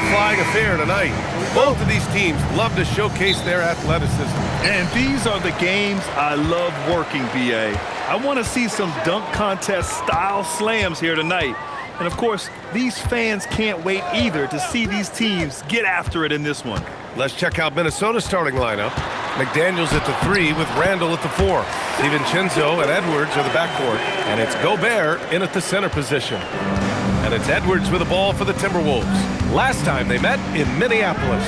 high-flying affair tonight. Both of these teams love to showcase their athleticism. And these are the games I love working, B.A. I want to see some dunk contest-style slams here tonight. And, of course, these fans can't wait either to see these teams get after it in this one. Let's check out Minnesota's starting lineup. McDaniels at the 3 with Randall at the 4. DiVincenzo and Edwards are the backcourt. And it's Gobert in at the center position. And it's Edwards with the ball for the Timberwolves. Last time they met in Minneapolis.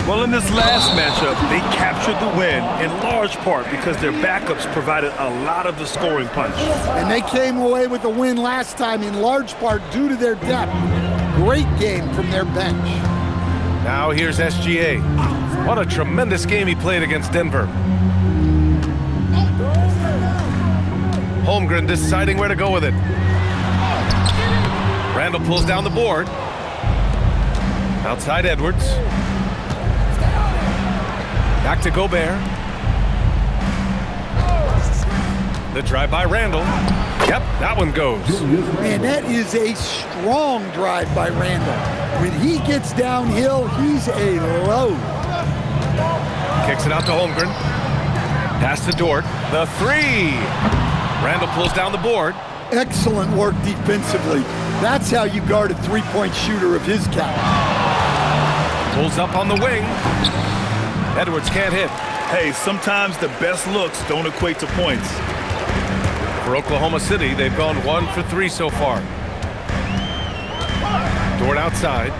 Well, in this last matchup, they captured the win in large part because their backups provided a lot of the scoring punch. And they came away with the win last time in large part due to their depth. Great game from their bench. Now here's SGA. What a tremendous game he played against Denver. Holmgren deciding where to go with it. Randall pulls down the board. Outside Edwards. Back to Gobert. The drive by Randall. Yep, that one goes. Man, that is a strong drive by Randall. When he gets downhill, he's a load. Kicks it out to Holmgren. Pass to Dort. The 3. Randall pulls down the board. Excellent work defensively. That's how you guard a three-point shooter of his caliber. Pulls up on the wing. Edwards can't hit. Hey, sometimes the best looks don't equate to points. For Oklahoma City, they've gone 1 for 3 so far. Dort outside.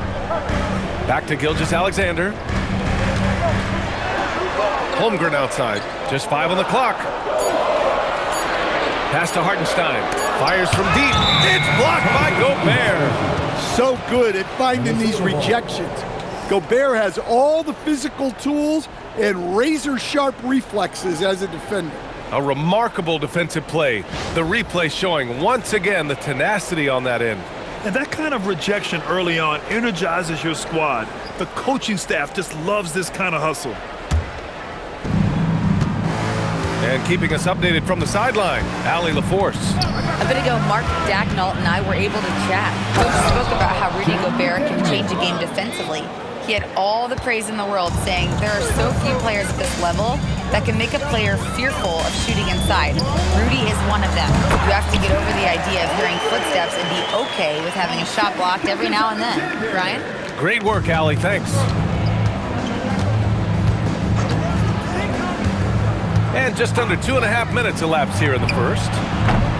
Back to Gilgeous-Alexander. Holmgren outside. Just 5 on the clock. Pass to Hartenstein. Fires from deep. It's blocked by Gobert. So good at finding these rejections. Gobert has all the physical tools and razor-sharp reflexes as a defender. A remarkable defensive play. The replay showing once again the tenacity on that end. And that kind of rejection early on energizes your squad. The coaching staff just loves this kind of hustle. And keeping us updated from the sideline, Allie LaForce. A bit ago, Mark Dacknault and I were able to chat. Coach spoke about how Rudy Gobert can change a game defensively. He had all the praise in the world, saying there are so few players at this level that can make a player fearful of shooting inside. Rudy is one of them. You have to get over the idea of hearing footsteps and be okay with having a shot blocked every now and then. Ryan? Great work, Allie. Thanks. And just under 2.5 minutes elapsed here in the first.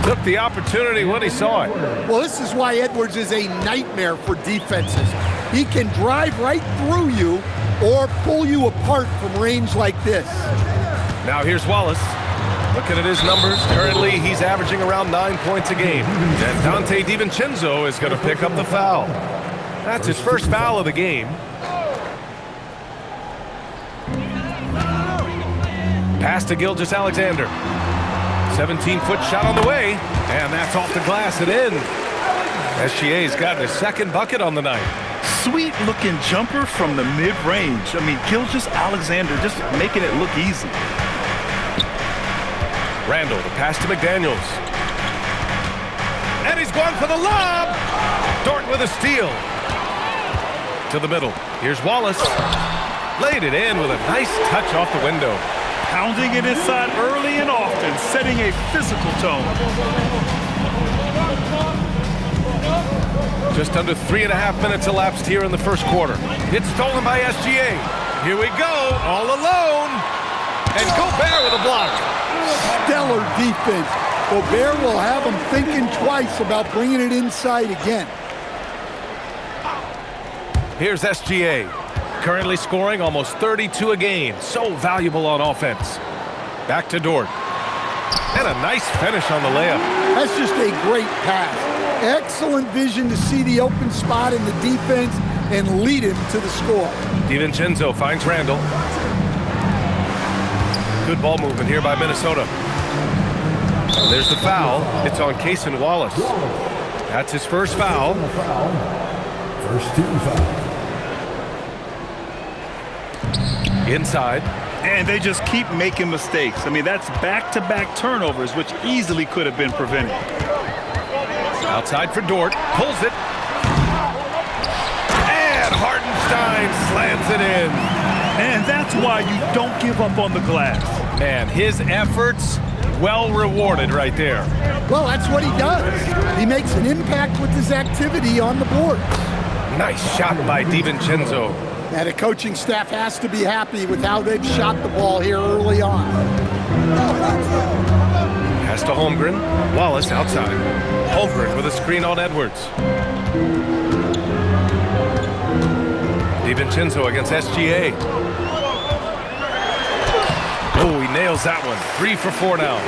Took the opportunity when he saw it. Well, this is why Edwards is a nightmare for defenses. He can drive right through you or pull you apart from range like this. Now here's Wallace. Looking at his numbers, currently he's averaging around 9 points a game. And Dante DiVincenzo is going to pick up the foul. That's his first foul of the game. Pass to Gilgeous-Alexander. 17-foot shot on the way, and that's off the glass and in. SGA's gotten his second bucket on the night. Sweet-looking jumper from the mid-range. I mean, Gilgeous-Alexander just making it look easy. Randall, the pass to McDaniels. And he's going for the lob! Dort with a steal. To the middle. Here's Wallace. Laid it in with a nice touch off the window. Pounding it inside early and often, setting a physical tone. Just under 3.5 minutes elapsed here in the first quarter. It's stolen by SGA. Here we go, all alone. And Gobert with a block. Stellar defense. Gobert will have him thinking twice about bringing it inside again. Here's SGA. Currently scoring almost 32 a game. So valuable on offense. Back to Dort. And a nice finish on the layup. That's just a great pass. Excellent vision to see the open spot in the defense and lead him to the score. DiVincenzo finds Randall. Good ball movement here by Minnesota. There's the foul. It's on Cason Wallace. That's his first foul. First team foul. Inside. And they just keep making mistakes. I mean, that's back-to-back turnovers, which easily could have been prevented. Outside for Dort. Pulls it. And Harden slams it in. And that's why you don't give up on the glass. Man, his efforts well rewarded right there. Well, that's what he does. He makes an impact with his activity on the board. Nice shot by DiVincenzo. And the coaching staff has to be happy with how they've shot the ball here early on. Pass to Holmgren. Wallace outside. Holmgren with a screen on Edwards. DiVincenzo against SGA. Oh, he nails that one. 3 for 4 now.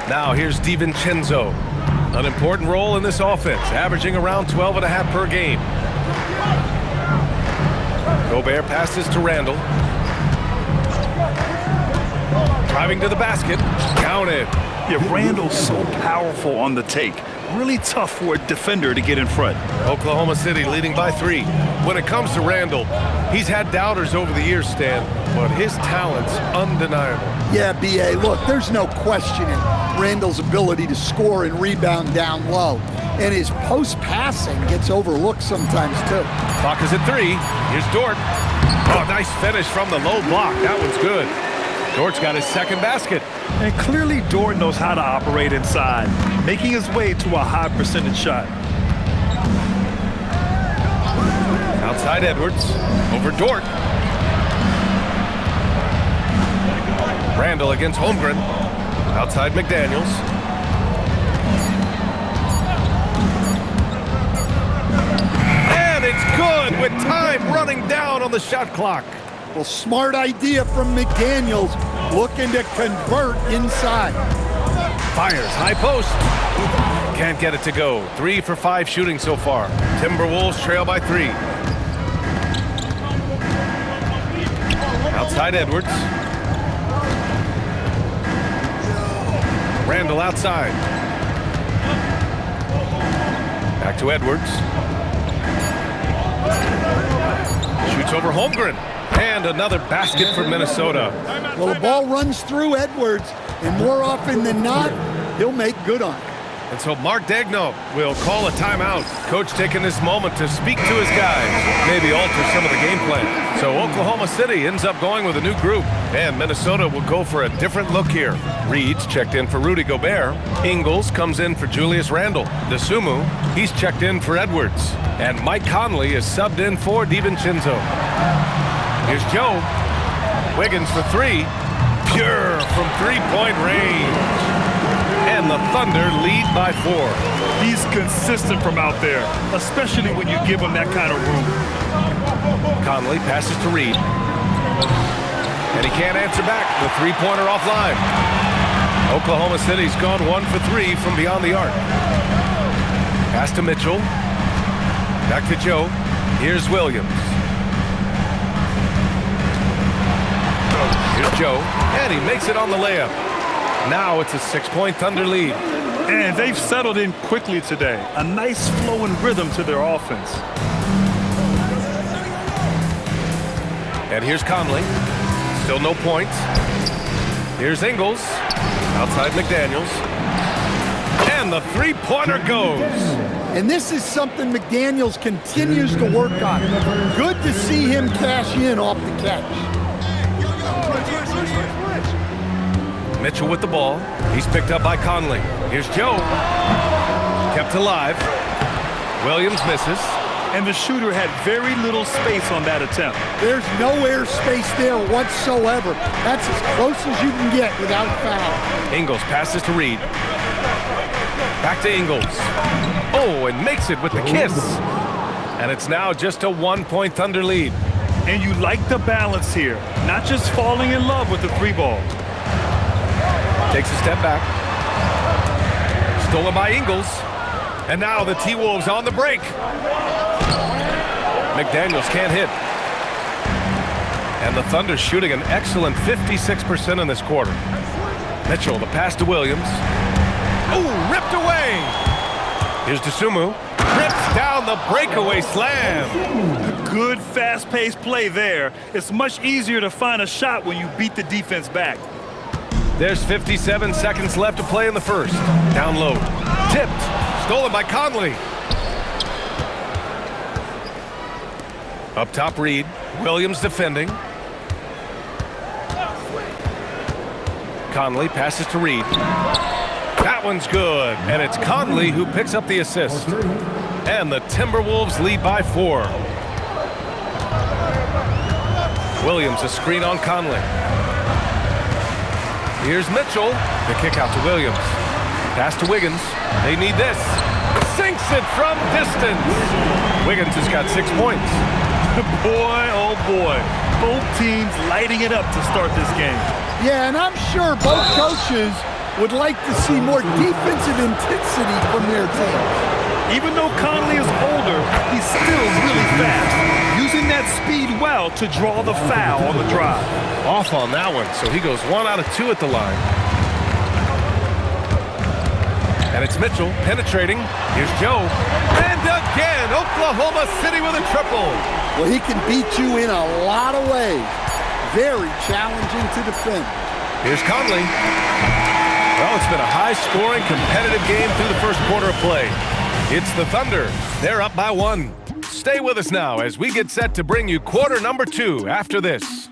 Now here's DiVincenzo. An important role in this offense, averaging around 12.5 per game. Gobert passes to Randall. Driving to the basket. Counted. Yeah, Randall's so powerful on the take. Really tough for a defender to get in front. Oklahoma City leading by 3. When it comes to Randall, he's had doubters over the years, Stan, but his talent's undeniable. Yeah, B.A., look, there's no questioning Randall's ability to score and rebound down low. And his post-passing gets overlooked sometimes, too. Clock is at 3. Here's Dort. Oh, nice finish from the low block. That one's good. Dort's got his second basket. And clearly Dort knows how to operate inside, making his way to a high percentage shot. Outside Edwards. Over Dort. Randall against Holmgren. Outside McDaniels. And it's good with time running down on the shot clock. Well, smart idea from McDaniels, looking to convert inside. Fires, high post. Can't get it to go. 3 for 5 shooting so far. Timberwolves trail by 3. Outside Edwards. Randall outside. Back to Edwards. Shoots over Holmgren. And another basket for Minnesota. Well, the ball runs through Edwards, and more often than not, he'll make good on it. And so Mark Daigneault will call a timeout. Coach taking this moment to speak to his guys, maybe alter some of the game plan. So Oklahoma City ends up going with a new group, and Minnesota will go for a different look here. Reed's checked in for Rudy Gobert. Ingles comes in for Julius Randle. DeSumo, he's checked in for Edwards. And Mike Conley is subbed in for DiVincenzo. Here's Joe. Wiggins for 3. Pure from three-point range. And the Thunder lead by 4. He's consistent from out there, especially when you give him that kind of room. Conley passes to Reed. And he can't answer back. The three-pointer offline. Oklahoma City's gone 1 for 3 from beyond the arc. Pass to Mitchell. Back to Joe. Here's Williams. Here's Joe. And he makes it on the layup. Now it's a 6-point Thunder lead. And they've settled in quickly today. A nice flowing rhythm to their offense. And here's Conley. Still no points. Here's Ingles. Outside McDaniels. And the three-pointer goes. And this is something McDaniels continues to work on. Good to see him cash in off the catch. Mitchell with the ball. He's picked up by Conley. Here's Joe. Kept alive. Williams misses. And the shooter had very little space on that attempt. There's no air space there whatsoever. That's as close as you can get without foul. Ingles passes to Reed. Back to Ingles. Oh, and makes it with the kiss. And it's now just a 1-point Thunder lead. And you like the balance here. Not just falling in love with the 3-ball. Takes a step back. Stolen by Ingles. And now the T-Wolves on the break. McDaniels can't hit. And the Thunder shooting an excellent 56% in this quarter. Mitchell, the pass to Williams. Oh, ripped away. Here's DeSumo. Rips down the breakaway slam. Good fast-paced play there. It's much easier to find a shot when you beat the defense back. There's 57 seconds left to play in the first. Down low. Tipped. Stolen by Conley. Up top, Reed. Williams defending. Conley passes to Reed. That one's good, and it's Conley who picks up the assist. And the Timberwolves lead by 4. Williams, a screen on Conley. Here's Mitchell. The kick out to Williams. Pass to Wiggins. They need this. Sinks it from distance. Wiggins has got 6 points. Boy, oh boy. Both teams lighting it up to start this game. Yeah, and I'm sure both coaches would like to see more defensive intensity from their teams. Even though Conley is older, he's still really fast, using that speed well to draw the foul on the drive. Off on that one, so he goes 1 out of 2 at the line. And it's Mitchell penetrating. Here's Joe. And again, Oklahoma City with a triple. Well, he can beat you in a lot of ways. Very challenging to defend. Here's Conley. Well, it's been a high-scoring, competitive game through the first quarter of play. It's the Thunder. They're up by 1. Stay with us now as we get set to bring you quarter number 2 after this.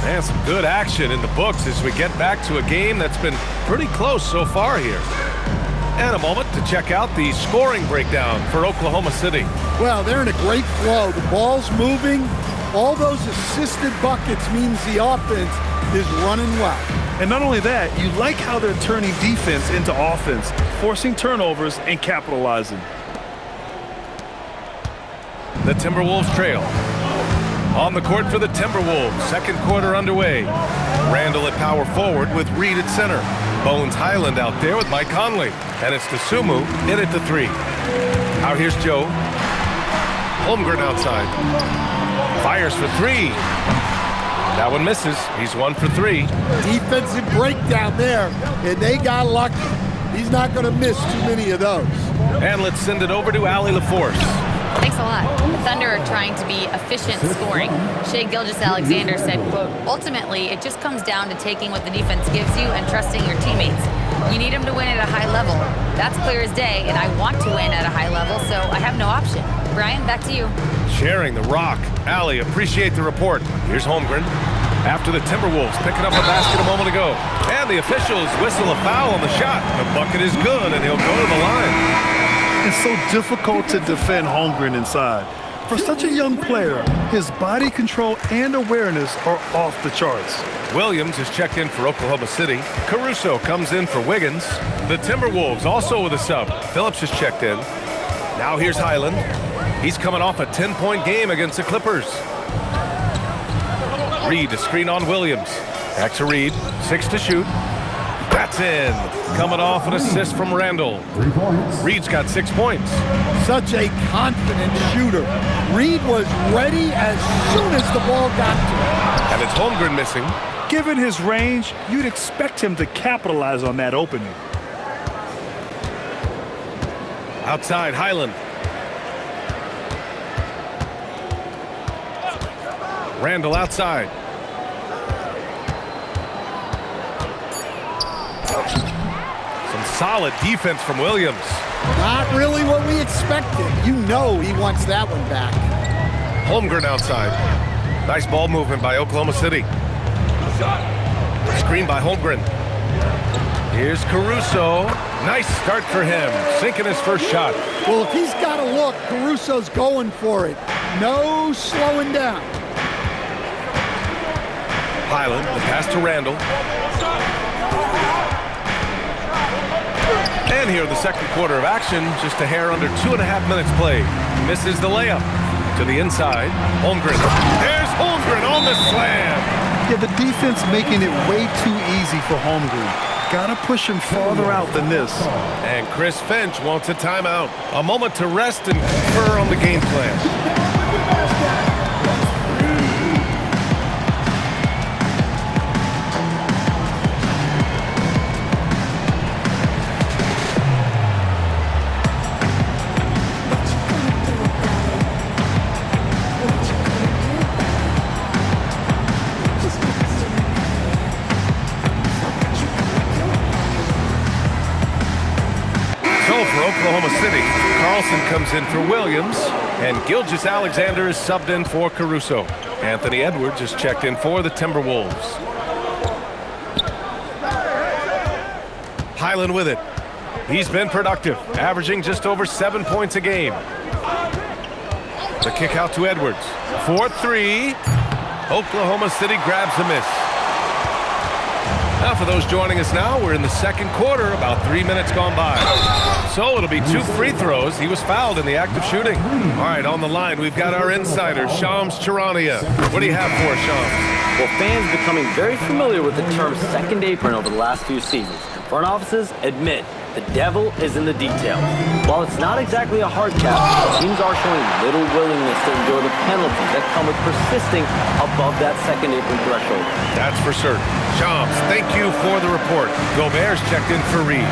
And some good action in the books as we get back to a game that's been pretty close so far here. And a moment to check out the scoring breakdown for Oklahoma City. Well, they're in a great flow. The ball's moving. All those assisted buckets means the offense is running well. And not only that, you like how they're turning defense into offense, forcing turnovers and capitalizing. The Timberwolves trail. On the court for the Timberwolves, second quarter underway. Randall at power forward with Reed at center. Bones Highland out there with Mike Conley. And it's Dosunmu in at the 3. Out here's Joe. Holmgren outside. Fires for 3. That one misses. He's 1 for 3. Defensive breakdown there, and they got lucky. He's not going to miss too many of those. And let's send it over to Allie LaForce. Thanks a lot. The Thunder are trying to be efficient scoring. Shai Gilgeous-Alexander said, quote, ultimately, it just comes down to taking what the defense gives you and trusting your teammates. You need them to win at a high level. That's clear as day, and I want to win at a high level, so I have no option. Brian, back to you. Sharing the rock. Allie, appreciate the report. Here's Holmgren. After the Timberwolves picking up a basket a moment ago. And the officials whistle a foul on the shot. The bucket is good, and he'll go to the line. It's so difficult to defend Holmgren inside. For such a young player, his body control and awareness are off the charts. Williams is checked in for Oklahoma City. Caruso comes in for Wiggins. The Timberwolves also with a sub. Phillips is checked in. Now here's Highland. He's coming off a 10-point game against the Clippers. Reed to screen on Williams. Back to Reed. 6 to shoot. That's in. Coming off an assist from Randall. 3 points. Reed's got 6 points. Such a confident shooter. Reed was ready as soon as the ball got to him. And it's Holmgren missing. Given his range, you'd expect him to capitalize on that opening. Outside, Highland. Randall outside. Some solid defense from Williams. Not really what we expected. You know he wants that one back. Holmgren outside. Nice ball movement by Oklahoma City. Screen by Holmgren. Here's Caruso. Nice start for him. Sinking his first shot. Well, if he's got a look, Caruso's going for it. No slowing down. Highland, the pass to Randall. And here in the second quarter of action, just a hair under 2.5 minutes played. Misses the layup. To the inside, Holmgren. There's Holmgren on the slam. Yeah, the defense making it way too easy for Holmgren. Gotta push him farther out than this. And Chris Finch wants a timeout. A moment to rest and confer on the game plan. Oklahoma City. Carlson comes in for Williams, and Gilgeous-Alexander is subbed in for Caruso. Anthony Edwards is checked in for the Timberwolves. Highland with it. He's been productive, averaging just over 7 points a game. The kick out to Edwards. 4-3. Oklahoma City grabs a miss. Now for those joining us now, we're in the second quarter, about 3 minutes gone by. So it'll be 2 free throws. He was fouled in the act of shooting. All right, on the line, we've got our insider, Shams Charania. What do you have for us, Shams? Well, fans becoming very familiar with the term second apron over the last few seasons. Front offices admit the devil is in the details. While it's not exactly a hard cap, teams are showing little willingness to endure the penalties that come with persisting above that second apron threshold. That's for certain. Shams, thank you for the report. Gobert's checked in for Reed.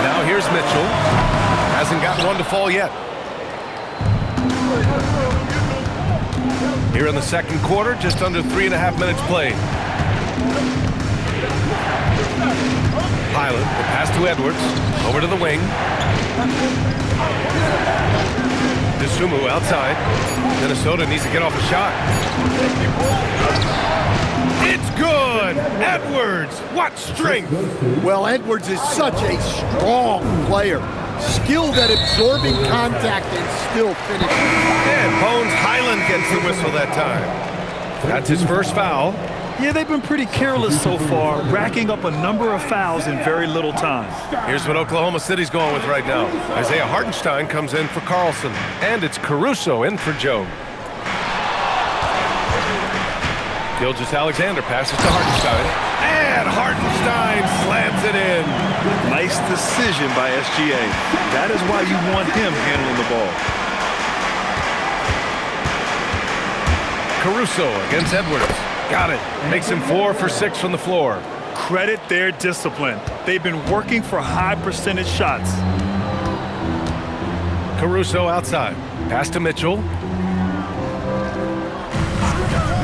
Now here's Mitchell. Hasn't gotten one to fall yet. Here in the second quarter, just under 3.5 minutes played. Highland, the pass to Edwards, over to the wing. DeSumo outside. Minnesota needs to get off a shot. It's good! Edwards, what strength! Well, Edwards is such a strong player. Skilled at absorbing contact and still finishing. And Bones Highland gets the whistle that time. That's his first foul. Yeah, they've been pretty careless so far, racking up a number of fouls in very little time. Here's what Oklahoma City's going with right now. Isaiah Hartenstein comes in for Carlson, and it's Caruso in for Joe. Gilgeous-Alexander passes to Hartenstein, and Hartenstein slams it in. Nice decision by SGA. That is why you want him handling the ball. Caruso against Edwards. Got it. Makes him 4 for 6 from the floor. Credit their discipline. They've been working for high percentage shots. Caruso outside. Pass to Mitchell.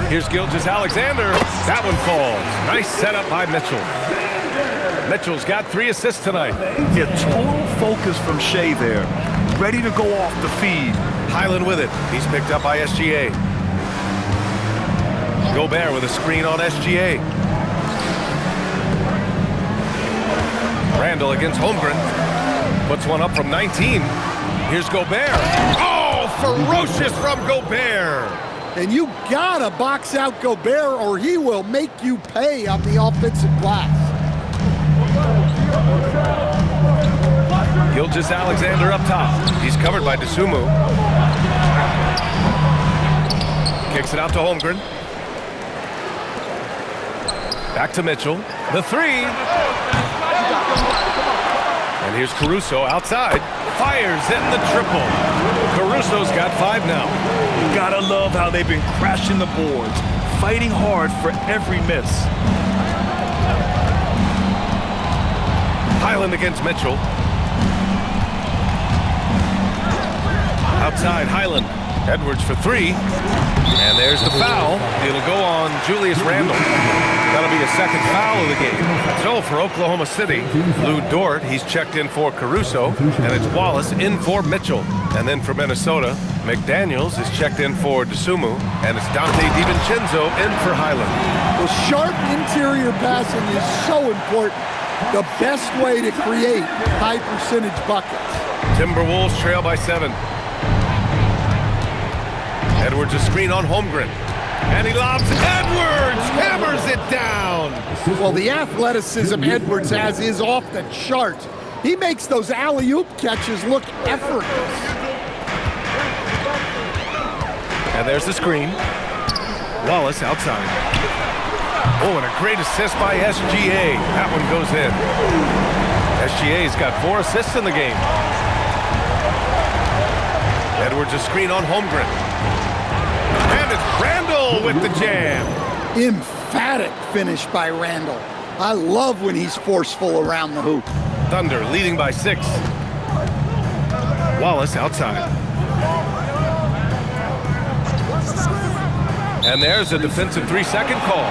Here's Gilgeous-Alexander. That one falls. Nice setup by Mitchell. Mitchell's got 3 assists tonight. Yeah, total focus from Shea there. Ready to go off the feed. Highland with it. He's picked up by SGA. Gobert with a screen on SGA. Randall against Holmgren. Puts one up from 19. Here's Gobert. Oh, ferocious from Gobert. And you gotta box out Gobert or he will make you pay on the offensive glass. Gilgeous-Alexander up top. He's covered by DeSumo. Kicks it out to Holmgren. Back to Mitchell. The 3. And here's Caruso outside. Fires in the triple. Caruso's got 5 now. You gotta love how they've been crashing the boards, fighting hard for every miss. Highland against Mitchell. Outside Highland. Edwards for 3. And there's the foul. It'll go on Julius Randle. That'll be a second foul of the game. So for Oklahoma City, Lou Dort, he's checked in for Caruso, and it's Wallace in for Mitchell. And then for Minnesota, McDaniels is checked in for DeSumo, and it's Dante DiVincenzo in for Highland. Well, sharp interior passing is so important. The best way to create high percentage buckets. Timberwolves trail by 7. Edwards a screen on Holmgren. And he lobs. Edwards hammers it down. Well, the athleticism Edwards has is off the chart. He makes those alley-oop catches look effortless. And there's the screen. Wallace outside. Oh, and a great assist by SGA. That one goes in. SGA's got 4 assists in the game. Edwards a screen on Holmgren. And it's Randall with the jam. Emphatic finish by Randall. I love when he's forceful around the hoop. Thunder leading by 6. Wallace outside. And there's a defensive 3-second call.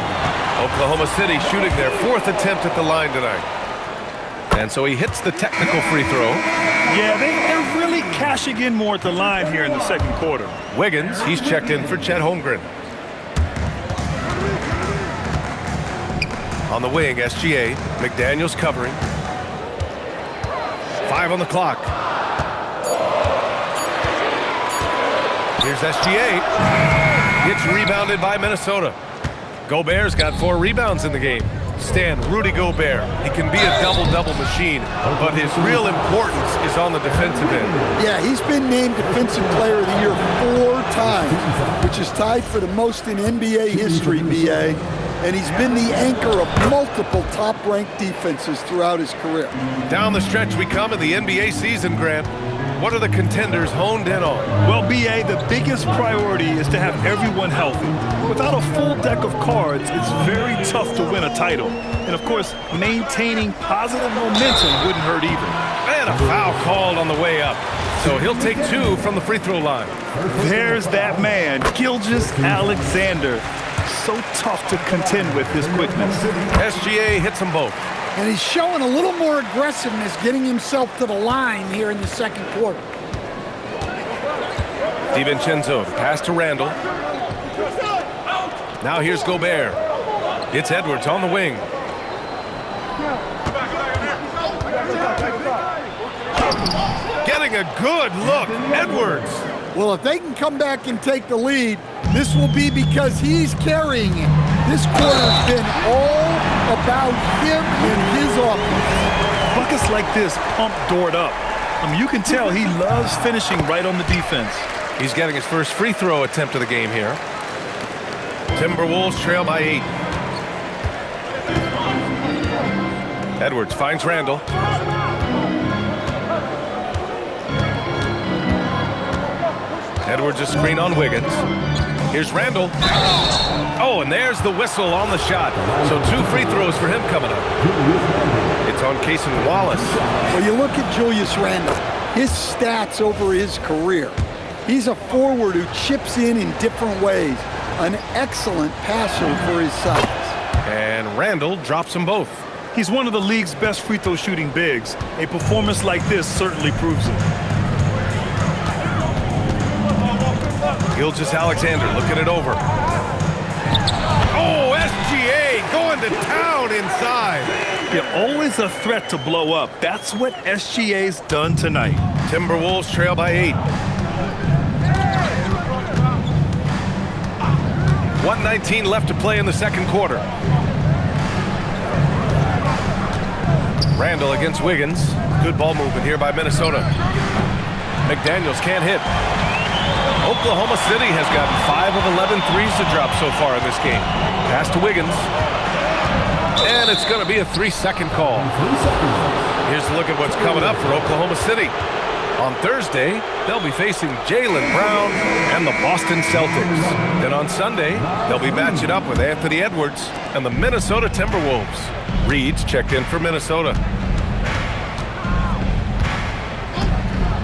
Oklahoma City shooting their 4th attempt at the line tonight. And so he hits the technical free throw. Yeah, they're really cashing in more at the line here in the second quarter. Wiggins, he's checked in for Chet Holmgren. On the wing, SGA. McDaniels covering. 5 on the clock. Here's SGA. Gets rebounded by Minnesota. Gobert's got 4 rebounds in the game. Stan, Rudy Gobert. He can be a double-double machine, but his real importance is on the defensive end. Yeah, he's been named Defensive Player of the Year 4 times, which is tied for the most in NBA history, BA. And he's been the anchor of multiple top-ranked defenses throughout his career. Down the stretch we come in the NBA season, Grant. What are the contenders honed in on? Well, BA, the biggest priority is to have everyone healthy. Without a full deck of cards, it's very tough to win a title. And, of course, maintaining positive momentum wouldn't hurt either. And a foul called on the way up. So he'll take 2 from the free throw line. There's that man, Gilgeous-Alexander. So tough to contend with his quickness. SGA hits them both. And he's showing a little more aggressiveness getting himself to the line here in the second quarter. DiVincenzo, pass to Randall. Now here's Gobert. It's Edwards on the wing. Getting a good look, Edwards. Well, if they can come back and take the lead, this will be because he's carrying it. This quarter's been all about him and his offense. Buckets like this pump Dort up. I mean, you can tell he loves finishing right on the defense. He's getting his first free throw attempt of the game here. Timberwolves trail by 8. Edwards finds Randall. Edwards a screen on Wiggins. Here's Randall. Oh, and there's the whistle on the shot. So 2 free throws for him coming up. It's on Cason Wallace. Well, you look at Julius Randle, his stats over his career. He's a forward who chips in different ways. An excellent passer for his size. And Randall drops them both. He's one of the league's best free throw shooting bigs. A performance like this certainly proves it. Gilgeous-Alexander looking it over. Oh, SGA going to town inside. Yeah, always a threat to blow up. That's what SGA's done tonight. Timberwolves trail by 8. 1:19 left to play in the second quarter. Randall against Wiggins. Good ball movement here by Minnesota. McDaniels can't hit. Oklahoma City has gotten 5 of 11 threes to drop so far in this game. Pass to Wiggins. And it's going to be a 3-second call. Here's a look at what's coming up for Oklahoma City. On Thursday, they'll be facing Jaylen Brown and the Boston Celtics. Then on Sunday, they'll be matching up with Anthony Edwards and the Minnesota Timberwolves. Reed's checked in for Minnesota.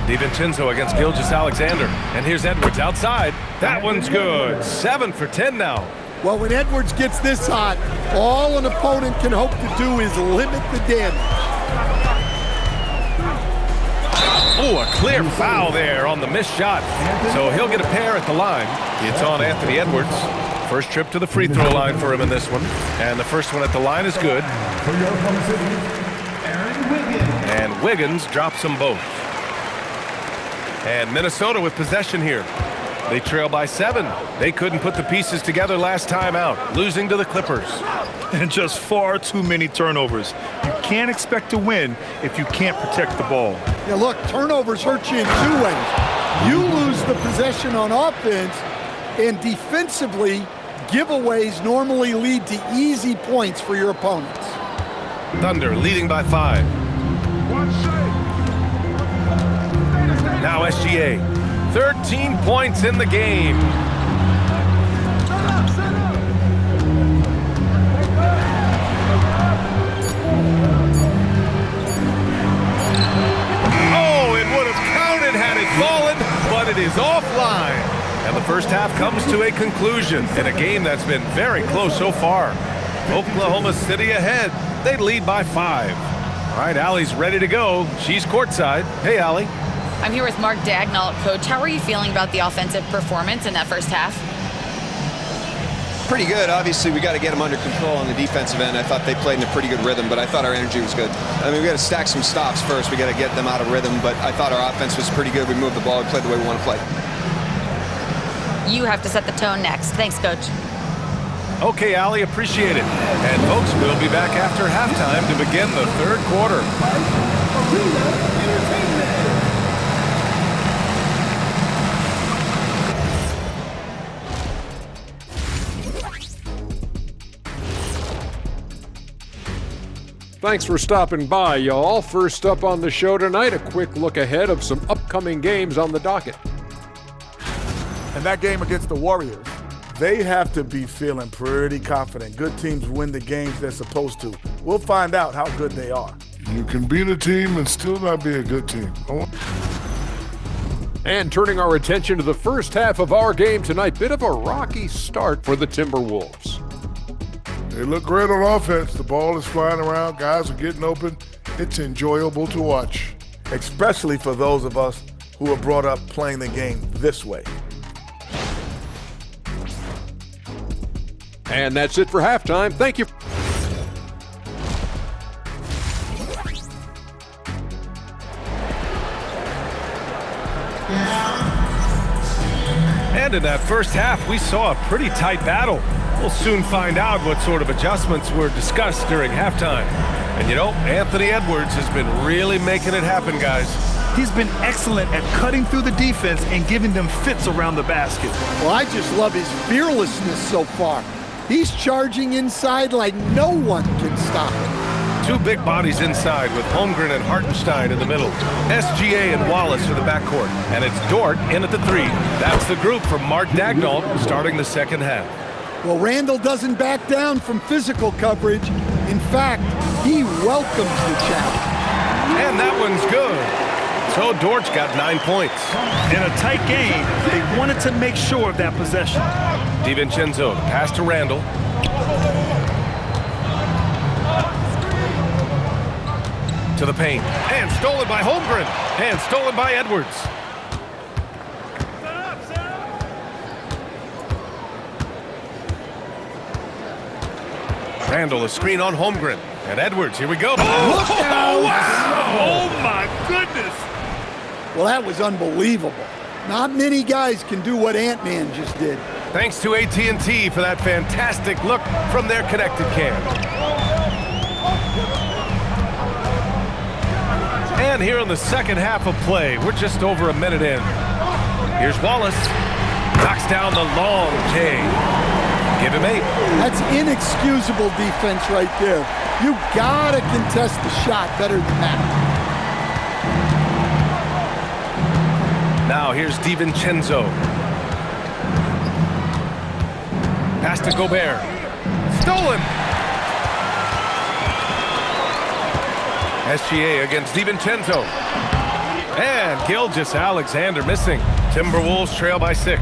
DiVincenzo against Gilgeous-Alexander. And here's Edwards outside. That one's good. 7 for 10 now. Well, when Edwards gets this hot, all an opponent can hope to do is limit the damage. Oh, a clear foul there on the missed shot. So he'll get a pair at the line. It's on Anthony Edwards. First trip to the free throw line for him in this one. And the first one at the line is good. And Wiggins drops them both. And Minnesota with possession here. They trail by 7. They couldn't put the pieces together last time out, losing to the Clippers. And just far too many turnovers. You can't expect to win if you can't protect the ball. Now look, turnovers hurt you in 2 ways. You lose the possession on offense, and defensively, giveaways normally lead to easy points for your opponents. Thunder leading by 5. Now SGA, 13 points in the game. Oh, it would have counted had it fallen, but it is offline. And the first half comes to a conclusion in a game that's been very close so far. Oklahoma City ahead. They lead by 5. All right, Allie's ready to go. She's courtside. Hey, Allie. I'm here with Mark Daigneault. Coach, how are you feeling about the offensive performance in that first half? Pretty good. Obviously, we got to get them under control on the defensive end. I thought they played in a pretty good rhythm, but I thought our energy was good. I mean, we got to stack some stops first. We got to get them out of rhythm, but I thought our offense was pretty good. We moved the ball. We played the way we want to play. You have to set the tone next. Thanks, Coach. Okay, Allie, appreciate it. And folks, we'll be back after halftime to begin the third quarter. Thanks for stopping by, y'all. First up on the show tonight, a quick look ahead of some upcoming games on the docket. And that game against the Warriors, they have to be feeling pretty confident. Good teams win the games they're supposed to. We'll find out how good they are. You can beat a team and still not be a good team. And turning our attention to the first half of our game tonight, bit of a rocky start for the Timberwolves. They look great on offense. The ball is flying around. Guys are getting open. It's enjoyable to watch. Especially for those of us who are brought up playing the game this way. And that's it for halftime. Thank you. And in that first half, we saw a pretty tight battle. We'll soon find out what sort of adjustments were discussed during halftime. And you know, Anthony Edwards has been really making it happen, guys. He's been excellent at cutting through the defense and giving them fits around the basket. Well, I just love his fearlessness so far. He's charging inside like no one can stop him. Two big bodies inside with Holmgren and Hartenstein in the middle. SGA and Wallace are the backcourt. And it's Dort in at the three. That's the group from Mark Daigneault starting the second half. Well, Randall doesn't back down from physical coverage. In fact, he welcomes the challenge. And that one's good. So Dort's got 9 points. In a tight game, they wanted to make sure of that possession. DiVincenzo, pass to Randall. To the paint. And stolen by Holmgren. And stolen by Edwards. Randall, a screen on Holmgren. And Edwards, here we go. Look out! Wow! Oh, my goodness! Well, that was unbelievable. Not many guys can do what Ant-Man just did. Thanks to AT&T for that fantastic look from their connected cam. And here in the second half of play, we're just over a minute in. Here's Wallace. Knocks down the long J. Give him 8. That's inexcusable defense right there. You gotta contest the shot better than that. Now here's DiVincenzo. Pass to Gobert. Stolen. SGA against DiVincenzo. And Gilgeous-Alexander missing. Timberwolves trail by 6.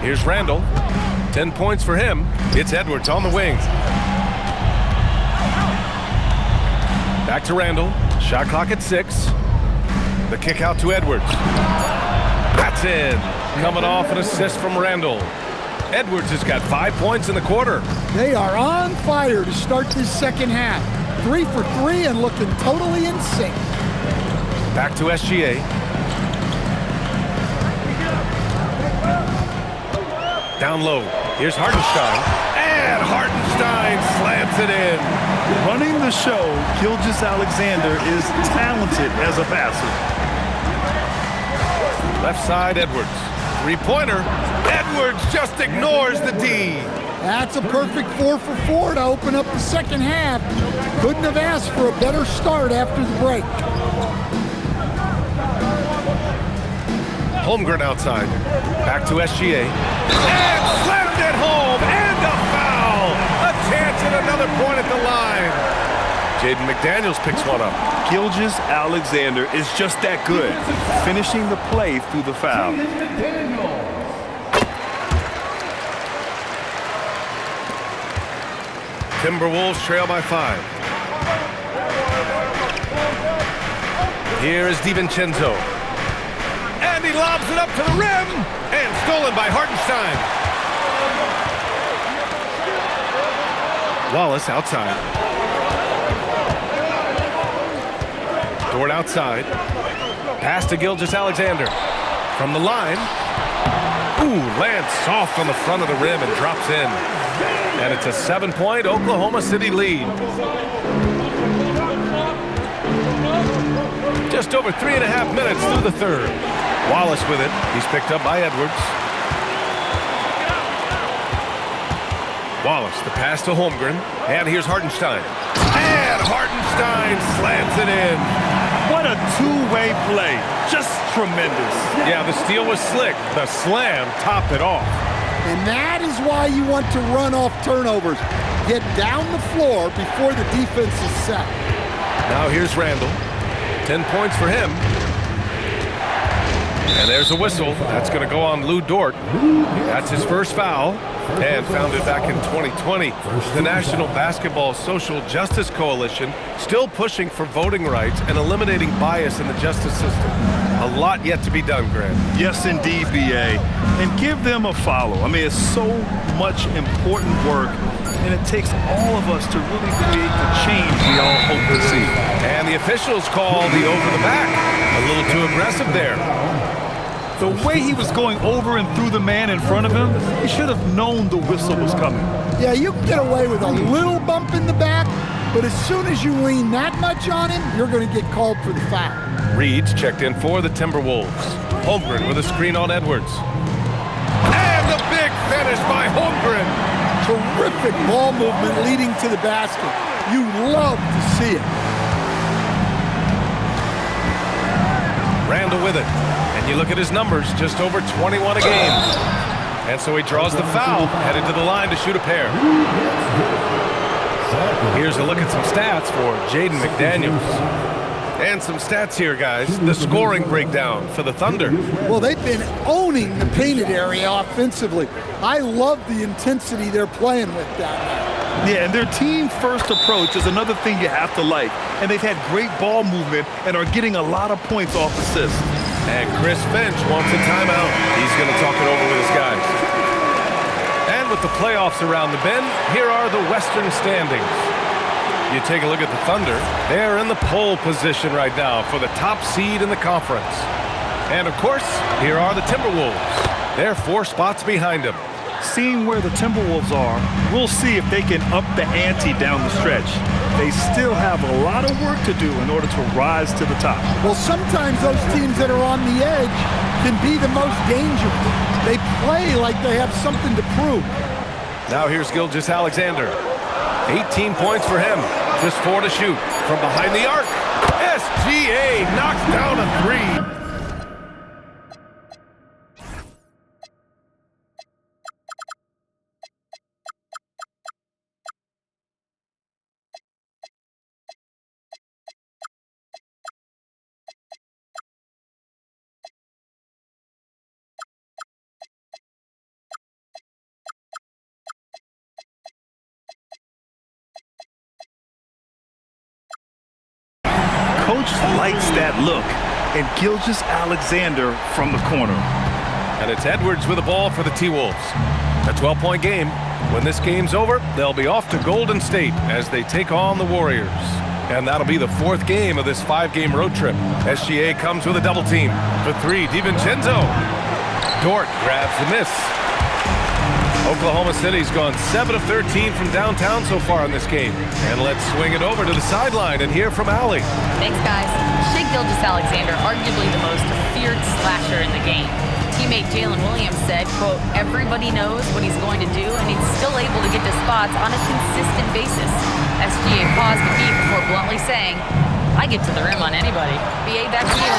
Here's Randall. 10 points for him. It's Edwards on the wing. Back to Randall. Shot clock at 6. The kick out to Edwards. That's in. Coming off an assist from Randall. Edwards has got 5 points in the quarter. They are on fire to start this second half. 3 for 3 and looking totally in sync. Back to SGA. Down low. Here's Hartenstein. And Hartenstein slams it in. Running the show, Gilgeous-Alexander is talented as a passer. Left side, Edwards. Three-pointer. Edwards just ignores the D. That's a perfect 4 for 4 to open up the second half. Couldn't have asked for a better start after the break. Holmgren outside. Back to SGA. And slammed it home. And a foul. A chance at another point at the line. Jaden McDaniels picks one up. Gilgeous-Alexander is just that good, finishing the play through the foul. Timberwolves trail by 5. Here is DiVincenzo. And he lobs it up to the rim. And stolen by Hartenstein. Wallace outside. Dort outside. Pass to Gilgeous-Alexander. From the line. Ooh, lands soft on the front of the rim and drops in. And it's a 7-point Oklahoma City lead. Just over 3.5 minutes through the third. Wallace with it. He's picked up by Edwards. Wallace, the pass to Holmgren. And here's Hartenstein. And Hartenstein slams it in. What a two-way play. Just tremendous. Yeah, the steal was slick. The slam topped it off. And that is why you want to run off turnovers. Get down the floor before the defense is set. Now here's Randall. 10 points for him. And there's a whistle. That's going to go on Lou Dort. That's his first foul. And founded back in 2020, the National Basketball Social Justice Coalition still pushing for voting rights and eliminating bias in the justice system. A lot yet to be done, Grant. Yes, indeed, B.A. And give them a follow. I mean, it's so much important work, and it takes all of us to really create the change we all hope to see. And the officials call the over the back. A little too aggressive there. The way he was going over and through the man in front of him, he should have known the whistle was coming. Yeah, you can get away with a little bump in the back, but as soon as you lean that much on him, you're going to get called for the foul. Reed's checked in for the Timberwolves. Holmgren with a screen on Edwards. And the big finish by Holmgren. Terrific ball movement leading to the basket. You love to see it. Randall with it. And you look at his numbers, just over 21 a game. And so he draws the foul, headed to the line to shoot a pair. Here's a look at some stats for Jaden McDaniels. And some stats here, guys. The scoring breakdown for the Thunder. Well, they've been owning the painted area offensively. I love the intensity they're playing with down there. Yeah, and their team-first approach is another thing you have to like. And they've had great ball movement and are getting a lot of points off assists. And Chris Finch wants a timeout. He's going to talk it over with his guys. And with the playoffs around the bend, here are the Western standings. You take a look at the Thunder. They're in the pole position right now for the top seed in the conference. And, of course, here are the Timberwolves. They're 4 spots behind them. Seeing where the Timberwolves are, we'll see if they can up the ante down the stretch. They still have a lot of work to do in order to rise to the top. Well, sometimes those teams that are on the edge can be the most dangerous. They play like they have something to prove. Now here's Gilgeous-Alexander. 18 points for him. Just 4 to shoot. From behind the arc, SGA knocks down a 3. Coach likes that look, and Gilgeous-Alexander from the corner. And it's Edwards with the ball for the T-Wolves. A 12-point game. When this game's over, they'll be off to Golden State as they take on the Warriors. And that'll be the 4th game of this 5-game road trip. SGA comes with a double team. For 3, DiVincenzo. Dort grabs the miss. Oklahoma City's gone 7 of 13 from downtown so far in this game. And let's swing it over to the sideline and hear from Allie. Thanks, guys. Shai Gilgeous-Alexander, arguably the most feared slasher in the game. Teammate Jalen Williams said, quote, everybody knows what he's going to do, and he's still able to get to spots on a consistent basis. SGA paused the beat before bluntly saying, I get to the rim on anybody. BA, back to you.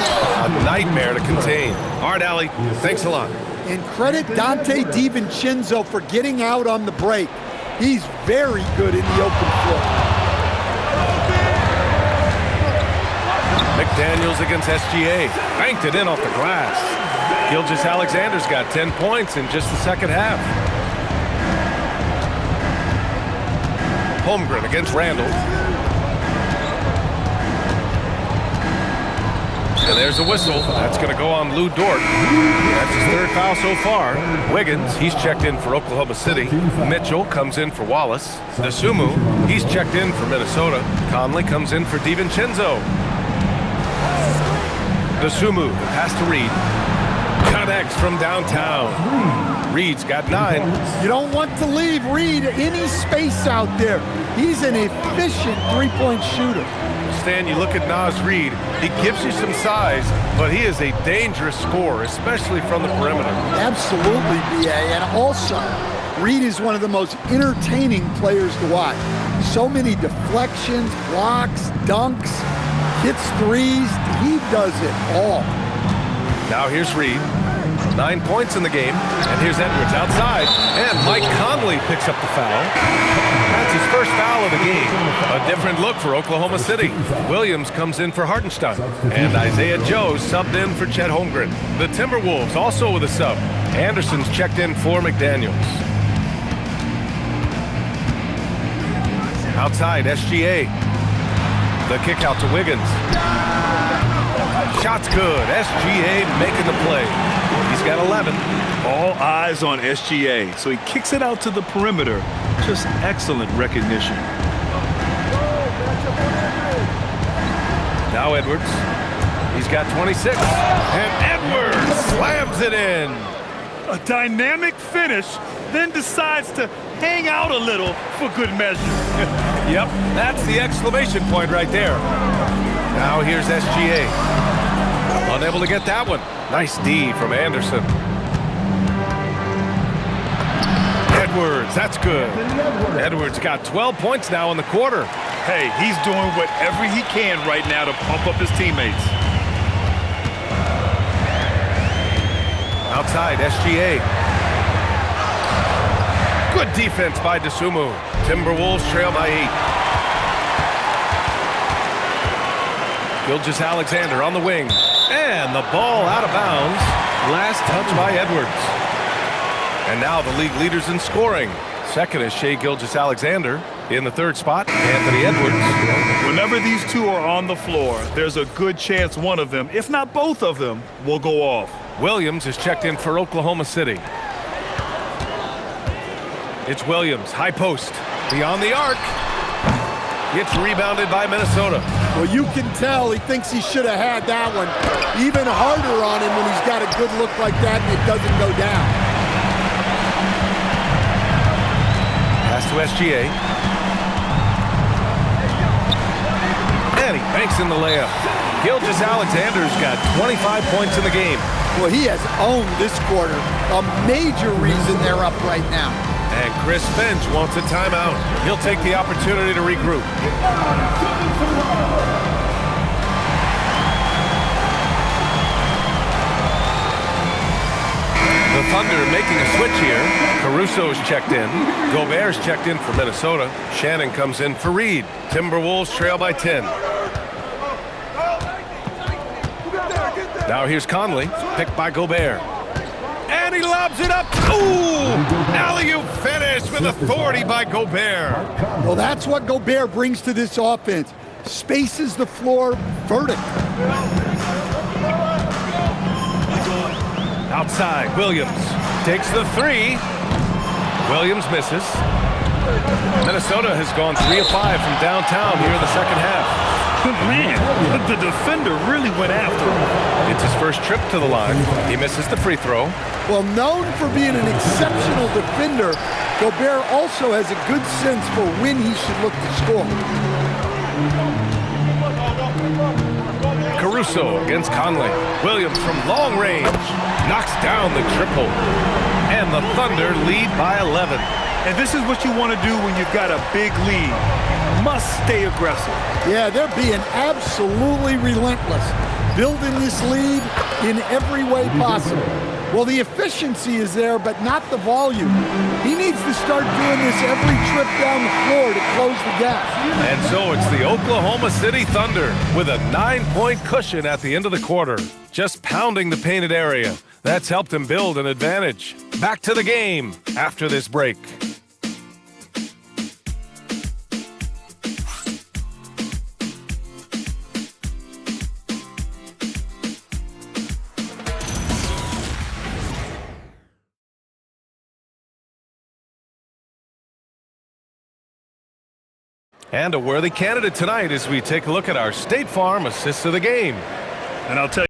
A nightmare to contain. All right, Allie, thanks a lot. And credit Donte DiVincenzo for getting out on the break. He's very good in the open floor. McDaniels against SGA. Banked it in off the glass. Gilgeous-Alexander's got 10 points in just the second half. Holmgren against Randall. And there's a whistle. That's going to go on Lou Dort. That's his third foul so far. Wiggins, he's checked in for Oklahoma City. Mitchell comes in for Wallace. Dosunmu, he's checked in for Minnesota. Conley comes in for DiVincenzo. Dosunmu, the pass to Reed. Connects from downtown. Reed's got 9. You don't want to leave Reed any space out there. He's an efficient three-point shooter. Stan, you look at Naz Reid, he gives you some size, but he is a dangerous scorer, especially from the perimeter. Absolutely, B.A. And also, Reed is one of the most entertaining players to watch. So many deflections, blocks, dunks, hits threes. He does it all. Now here's Reed. 9 points in the game. And here's Edwards outside. And Mike Conley picks up the foul. That's his first foul of the game. A different look for Oklahoma City. Williams comes in for Hartenstein. And Isaiah Joe subbed in for Chet Holmgren. The Timberwolves also with a sub. Anderson's checked in for McDaniels. Outside, SGA. The kick out to Wiggins. Shot's good. SGA making the play. He's got 11. All eyes on SGA, so he kicks it out to the perimeter. Just excellent recognition. Now Edwards. He's got 26. And Edwards slams it in. A dynamic finish, then decides to hang out a little for good measure. Yep, that's the exclamation point right there. Now here's SGA. Unable to get that one. Nice D from Anderson. Edwards, that's good. Edwards got 12 points now in the quarter. Hey, he's doing whatever he can right now to pump up his teammates. Outside, SGA. Good defense by Dosunmu. Timberwolves trail by 8. Gilgeous-Alexander on the wing. And the ball out of bounds. Last touch by Edwards. And now the league leaders in scoring. Second is Shai Gilgeous-Alexander. In the third spot, Anthony Edwards. Whenever these two are on the floor, there's a good chance one of them, if not both of them, will go off. Williams is checked in for Oklahoma City. It's Williams, high post, beyond the arc. Gets rebounded by Minnesota. Well, you can tell he thinks he should have had that one. Even harder on him when he's got a good look like that and it doesn't go down. Pass to SGA. And he banks in the layup. Gilgeous-Alexander's got 25 points in the game. Well, he has owned this quarter. A major reason they're up right now. And Chris Finch wants a timeout. He'll take the opportunity to regroup. The Thunder making a switch here. Caruso's checked in. Gobert's checked in for Minnesota. Shannon comes in for Reed. Timberwolves trail by 10. Now here's Conley, picked by Gobert. And he lobs it up. Ooh! Alley-oop finish with authority by Gobert. Well, that's what Gobert brings to this offense. Spaces the floor vertically. Outside, Williams takes the 3. Williams misses. Minnesota has gone 3 of 5 from downtown here in the second half. Man, the defender really went after him. It's his first trip to the line. He misses the free throw. Well, known for being an exceptional defender, Gobert also has a good sense for when he should look to score. Caruso against Conley. Williams from long range knocks down the triple. And the Thunder lead by 11. And this is what you want to do when you've got a big lead. Must stay aggressive. Yeah, they're being absolutely relentless, building this lead in every way possible. Well, the efficiency is there, but not the volume. He needs to start doing this every trip down the floor to close the gap. And so it's the Oklahoma City Thunder with a 9-point cushion at the end of the quarter, just pounding the painted area. That's helped him build an advantage. Back to the game after this break. And a worthy candidate tonight as we take a look at our State Farm assists of the game. And I'll tell you.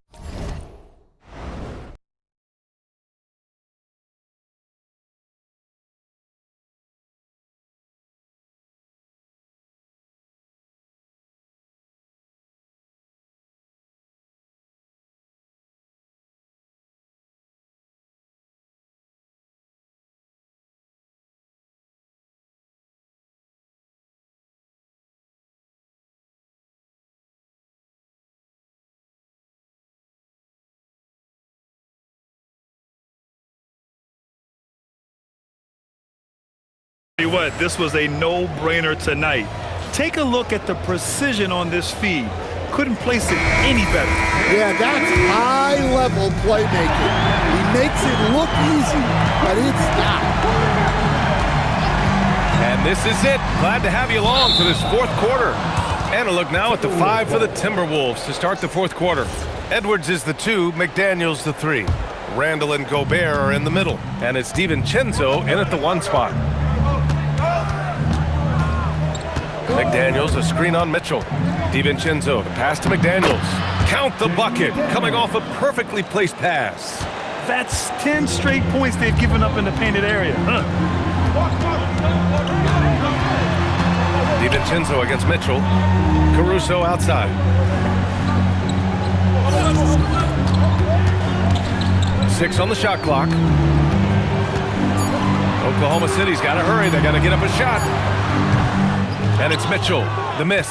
Tell you what, this was a no-brainer tonight. Take a look at the precision on this feed. Couldn't place it any better. Yeah, that's high-level playmaking. He makes it look easy, but it's not. And this is it. Glad to have you along for this fourth quarter. And a look now at the 5 for the Timberwolves to start the fourth quarter. Edwards is the 2, McDaniels the 3. Randall and Gobert are in the middle. And it's DiVincenzo in at the 1 spot. McDaniels, a screen on Mitchell. DiVincenzo, the pass to McDaniels. Count the bucket, coming off a perfectly placed pass. That's 10 straight points they've given up in the painted area. DiVincenzo against Mitchell. Caruso outside. Six on the shot clock. Oklahoma City's got to hurry. They got to get up a shot. And it's Mitchell, the miss.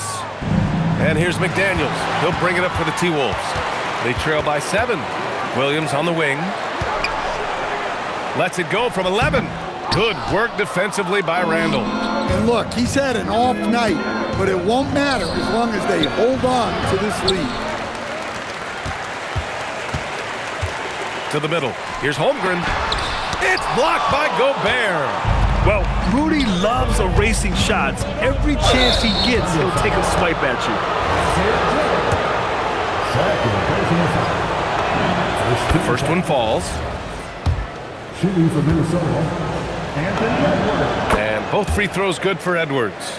And here's McDaniels. He'll bring it up for the T-Wolves. They trail by 7. Williams on the wing. Lets it go from 11. Good work defensively by Randall. And look, he's had an off night, but it won't matter as long as they hold on to this lead. To the middle. Here's Holmgren. It's blocked by Gobert. Well, Rudy loves erasing shots. Every chance he gets, he'll take a swipe at you. First one falls. Shooting for Minnesota, Anthony Edwards. And both free throws good for Edwards.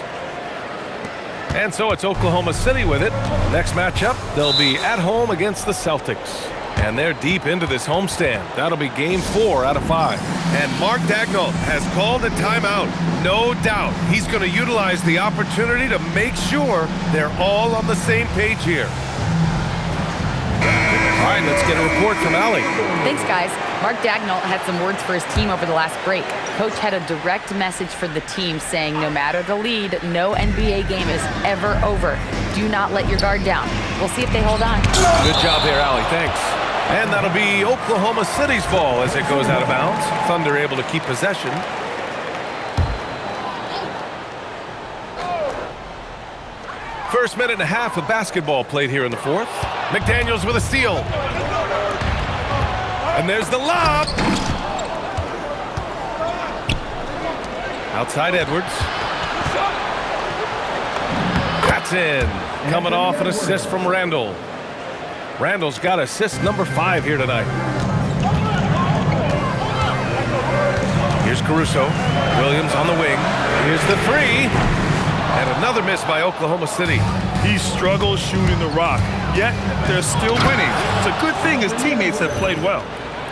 And so it's Oklahoma City with it. Next matchup, they'll be at home against the Celtics. And they're deep into this homestand. That'll be game 4 out of 5. And Mark Daigneault has called a timeout. No doubt he's going to utilize the opportunity to make sure they're all on the same page here. All right, let's get a report from Allie. Thanks, guys. Mark Daigneault had some words for his team over the last break. Coach had a direct message for the team saying no matter the lead, no NBA game is ever over. Do not let your guard down. We'll see if they hold on. Good job there, Allie. Thanks. And that'll be Oklahoma City's ball as it goes out of bounds. Thunder able to keep possession. First minute and a half of basketball played here in the fourth. McDaniels with a steal. And there's the lob. Outside Edwards. That's in. Coming off an assist from Randall. Randall's got assist number 5 here tonight. Here's Caruso. Williams on the wing. Here's the 3. And another miss by Oklahoma City. He struggles shooting the rock, yet they're still winning. It's a good thing his teammates have played well.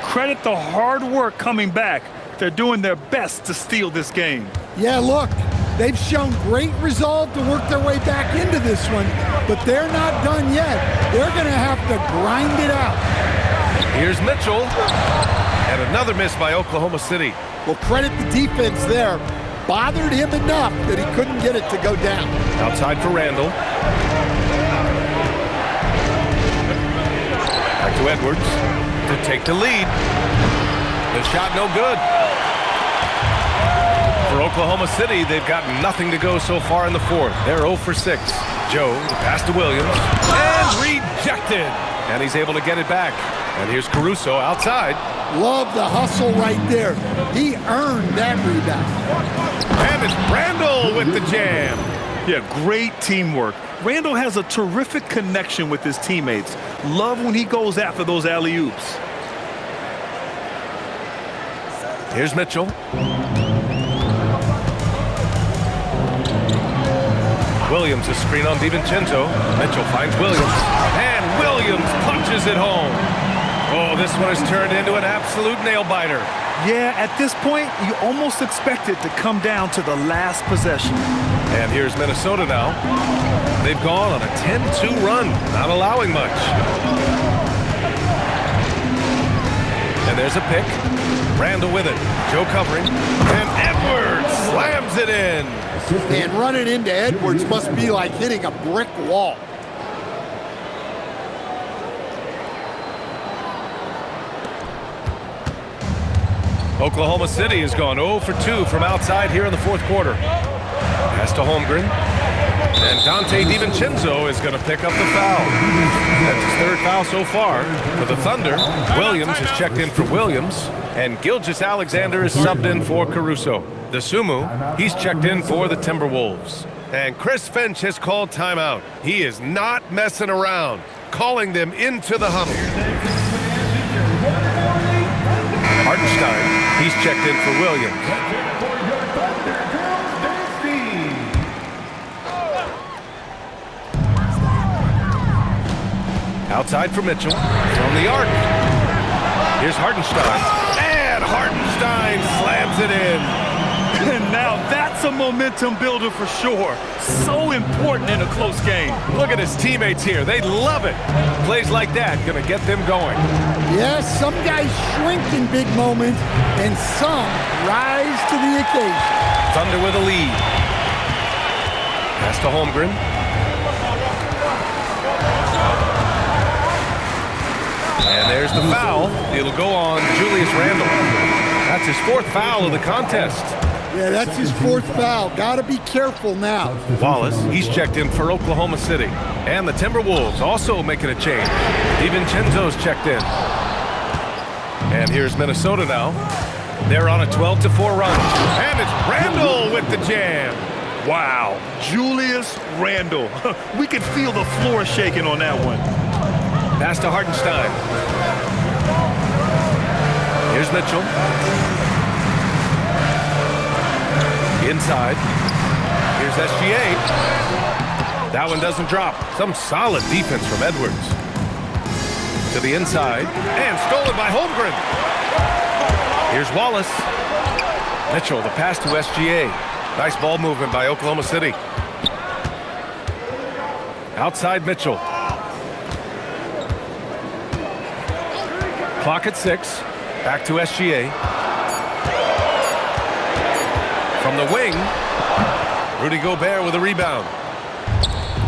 Credit the hard work coming back. They're doing their best to steal this game. Yeah, look, they've shown great resolve to work their way back into this one, but they're not done yet. They're going to have to grind it out. Here's Mitchell. And another miss by Oklahoma City. Well, credit the defense there. Bothered him enough that he couldn't get it to go down. Outside for Randall. Back to Edwards to take the lead. The shot no good. For Oklahoma City, they've got nothing to go so far in the fourth. They're 0 for 6. Joe, the pass to Williams, and rejected. And he's able to get it back. And here's Caruso outside. Love the hustle right there. He earned that rebound. And it's Randall with the jam. Yeah, great teamwork. Randall has a terrific connection with his teammates. Love when he goes after those alley-oops. Here's Mitchell. Williams, a screen on DiVincenzo. Mitchell finds Williams, and Williams punches it home. Oh, this one has turned into an absolute nail-biter. Yeah, at this point, you almost expect it to come down to the last possession. And here's Minnesota now. They've gone on a 10-2 run, not allowing much. And there's a pick. Randall with it. Joe covering. And Edwards slams it in. And running into Edwards must be like hitting a brick wall. Oklahoma City has gone 0 for 2 from outside here in the fourth quarter. Pass to Holmgren. And Dante DiVincenzo is going to pick up the foul. That's his third foul so far for the Thunder. Williams has checked in for Williams. And Gilgeous-Alexander is subbed in for Caruso. The Sumu, he's checked in for the Timberwolves. And Chris Finch has called timeout. He is not messing around, calling them into the huddle. Hartenstein, he's checked in for Williams. Outside for Mitchell, from the arc. Here's Hartenstein, and Hartenstein slams it in. And now that's a momentum builder for sure. So important in a close game. Look at his teammates here. They love it. Plays like that going to get them going. Yes, some guys shrink in big moments, and some rise to the occasion. Thunder with a lead. Pass to Holmgren. And there's the foul. It'll go on Julius Randle. That's his fourth foul of the contest. Yeah, that's his fourth foul. Got to be careful now. Wallace, he's checked in for Oklahoma City. And the Timberwolves also making a change. DiVincenzo's checked in. And here's Minnesota now. They're on a 12-4 run. And it's Randle with the jam. Wow, Julius Randle. We could feel the floor shaking on that one. Pass to Hartenstein. Here's Mitchell. Inside. Here's SGA. That one doesn't drop. Some solid defense from Edwards. To the inside. And stolen by Holmgren. Here's Wallace. Mitchell, the pass to SGA. Nice ball movement by Oklahoma City. Outside Mitchell. Clock at 6. Back to SGA. From the wing, Rudy Gobert with a rebound.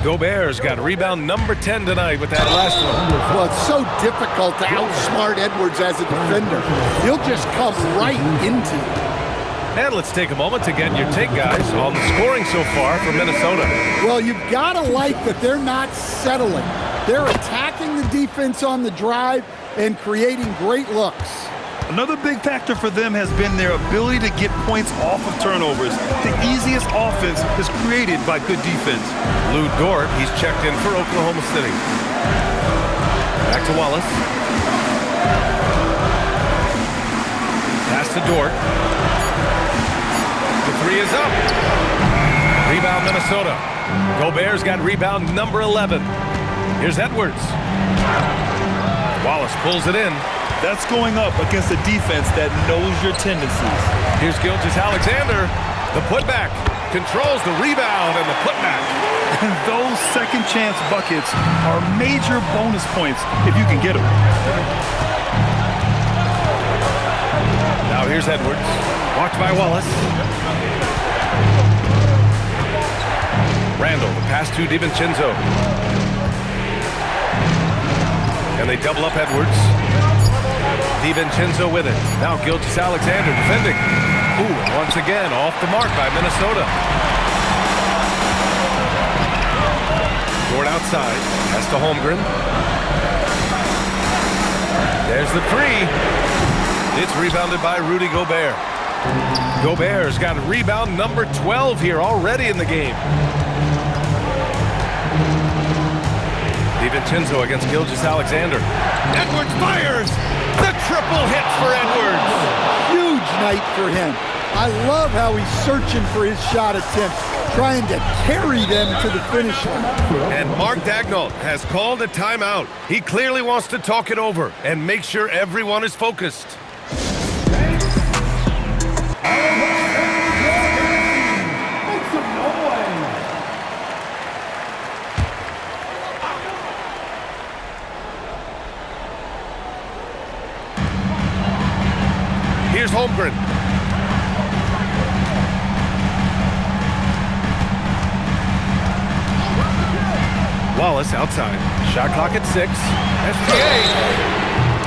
Gobert's got rebound number 10 tonight with that last one. Well, it's so difficult to outsmart Edwards as a defender. He'll just come right into you. And let's take a moment to get your take, guys, on the scoring so far for Minnesota. Well, you've got to like that they're not settling. They're attacking the defense on the drive and creating great looks. Another big factor for them has been their ability to get points off of turnovers. The easiest offense is created by good defense. Lou Dort, he's checked in for Oklahoma City. Back to Wallace. Pass to Dort. The three is up. Rebound Minnesota. Gobert's got rebound number 11. Here's Edwards. Wallace pulls it in. That's going up against a defense that knows your tendencies. Here's Gilgeous-Alexander. The putback. Controls the rebound and the putback. And those second chance buckets are major bonus points if you can get them. Now here's Edwards. Blocked by Wallace. Randle, the pass to DiVincenzo. And they double up Edwards. DiVincenzo with it. Now Gilgeous-Alexander defending. Ooh, once again off the mark by Minnesota. Dort outside. Pass to Holmgren. There's the three. It's rebounded by Rudy Gobert. Gobert's got rebound number 12 here already in the game. DiVincenzo against Gilgeous-Alexander. Edwards fires! The triple hit for Edwards! Huge night for him. I love how he's searching for his shot attempt, trying to carry them to the finish line. And Mark Daigneault has called a timeout. He clearly wants to talk it over and make sure everyone is focused. Here's Holmgren. Wallace outside. Shot clock at 6. SGA.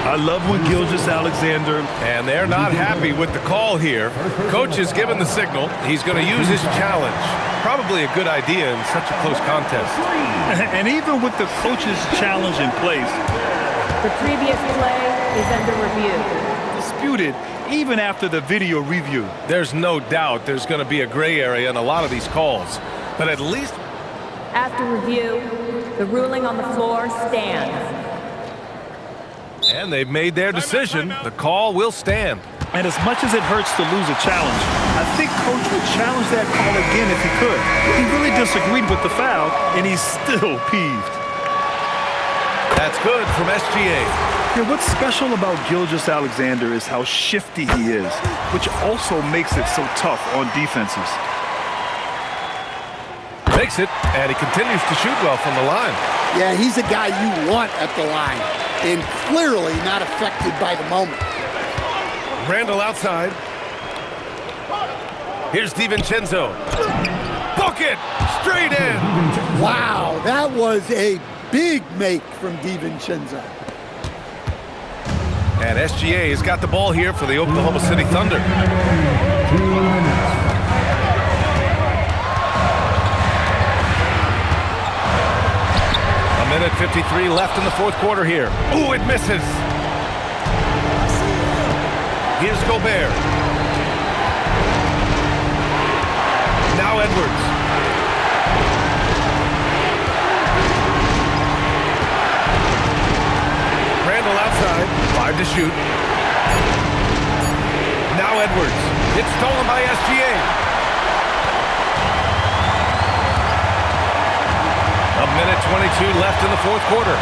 I love when Gilgeous-Alexander. And they're not happy with the call here. Coach has given the signal. He's going to use his challenge. Probably a good idea in such a close contest. And even with the coach's challenge in place, the previous play is under review. Disputed even after the video review. There's no doubt there's going to be a gray area in a lot of these calls. But at least after review, the ruling on the floor stands. And they've made their decision. The call will stand. And as much as it hurts to lose a challenge, I think Coach would challenge that call again if he could. He really disagreed with the foul, and he's still peeved. That's good from SGA. Yeah, what's special about Gilgeous-Alexander is how shifty he is, which also makes it so tough on defenses. Makes it, and he continues to shoot well from the line. Yeah, he's a guy you want at the line, and clearly not affected by the moment. Randall outside. Here's DiVincenzo. Bucket! Straight in! Wow, that was a big make from DiVincenzo. And SGA has got the ball here for the Oklahoma City Thunder. 2 minutes. A minute 53 left in the fourth quarter here. Ooh, it misses. Here's Gobert. Now Edwards. Randall outside. 5 to shoot. Now Edwards. It's stolen by SGA. A minute 22 left in the fourth quarter.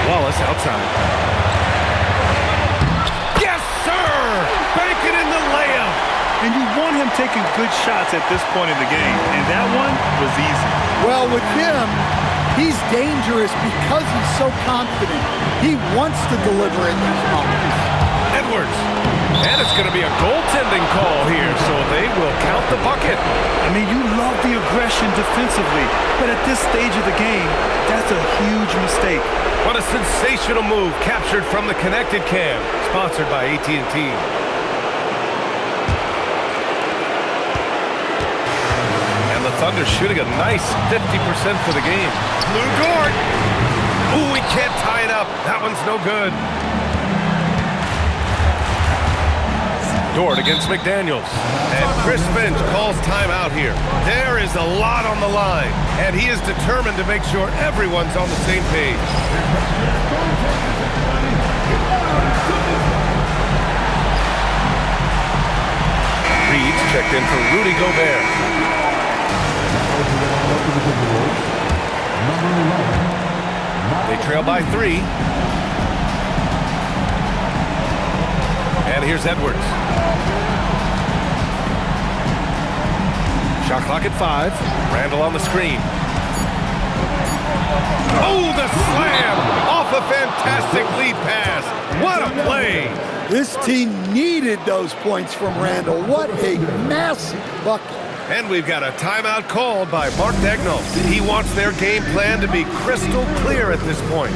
Wallace outside. Yes, sir! Banking in the layup. And you want him taking good shots at this point in the game, and that one was easy. Well, with him, he's dangerous because he's so confident. He wants to deliver in these moments. Edwards. And it's going to be a goaltending call here, so they will count the bucket. I mean, you love the aggression defensively, but at this stage of the game, that's a huge mistake. What a sensational move captured from the Connected Cam, sponsored by AT&T. And the Thunder shooting a nice 50% for the game. Lou Dort. Ooh, we can't tie it up. That one's no good. Dort against McDaniels. And Chris Finch calls timeout here. There is a lot on the line, and he is determined to make sure everyone's on the same page. Reed's checked in for Rudy Gobert. They trail by 3. And here's Edwards. Shot clock at 5. Randall on the screen. Oh, the slam! Off a fantastic lead pass. What a play! This team needed those points from Randall. What a massive bucket. And we've got a timeout called by Mark Daigneault. He wants their game plan to be crystal clear at this point.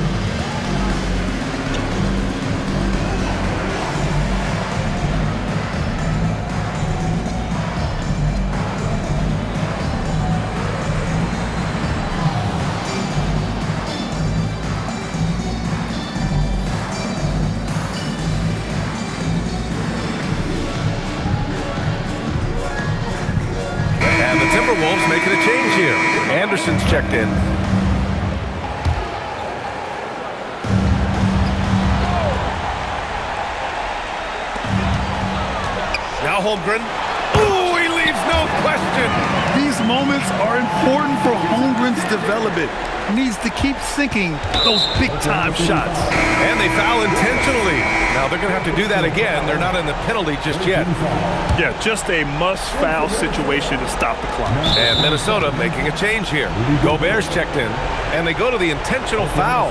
Timberwolves making a change here. Anderson's checked in. Now Holmgren. question. These moments are important for Holmgren's development. He needs to keep sinking those big-time shots. And they foul intentionally. Now they're going to have to do that again. They're not in the penalty just yet. Yeah, just a must-foul situation to stop the clock. And Minnesota making a change here. Gobert's checked in, and they go to the intentional foul.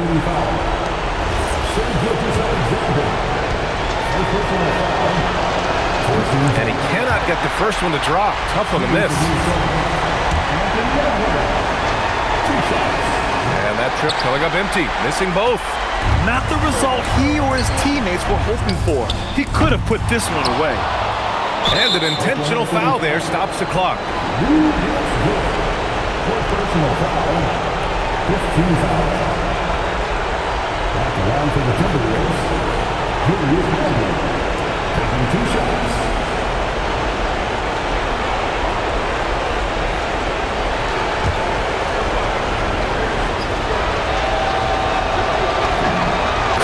And he cannot get the first one to drop. Tough on the miss. And that trip coming up empty, missing both. Not the result he or his teammates were hoping for. He could have put this one away. And an intentional foul there stops the clock. Personal foul. 15 fouls. Back around for the Timberwolves. Julius Randle taking 2 shots.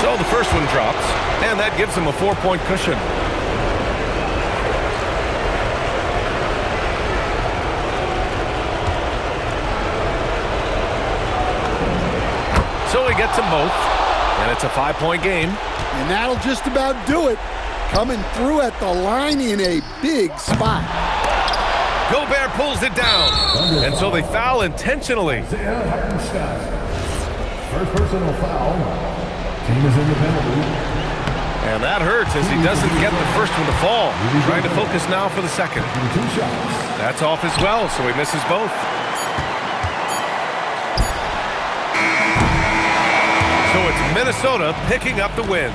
So the first one drops, and that gives them a 4-point cushion. So he gets them both, and it's a 5-point game. And that'll just about do it. Coming through at the line in a big spot. Gobert pulls it down, and so they foul intentionally. First personal foul. Team is in the penalty. And that hurts as he doesn't get the first one to fall. Trying to focus now for the second. 2 shots. That's off as well, so he misses both. So it's Minnesota picking up the win.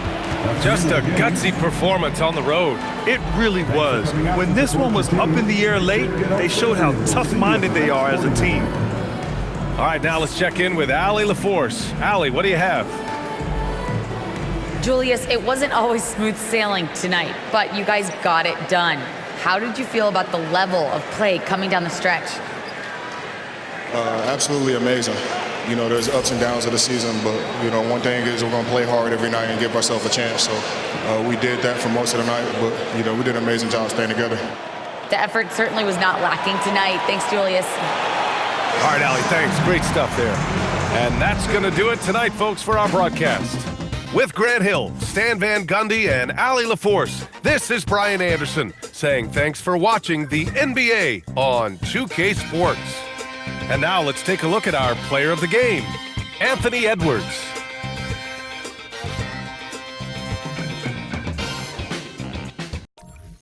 Just a gutsy performance on the road. It really was. When this one was up in the air late, they showed how tough-minded they are as a team. All right, now let's check in with Allie LaForce. Allie, what do you have? Julius, it wasn't always smooth sailing tonight, but you guys got it done. How did you feel about the level of play coming down the stretch? Absolutely amazing. You know, there's ups and downs of the season, but, you know, one thing is we're going to play hard every night and give ourselves a chance. So we did that for most of the night, but, you know, we did an amazing job staying together. The effort certainly was not lacking tonight. Thanks, Julius. All right, Allie, thanks. Great stuff there. And that's going to do it tonight, folks, for our broadcast. With Grant Hill, Stan Van Gundy, and Allie LaForce, this is Brian Anderson saying thanks for watching the NBA on 2K Sports. And now let's take a look at our player of the game, Anthony Edwards.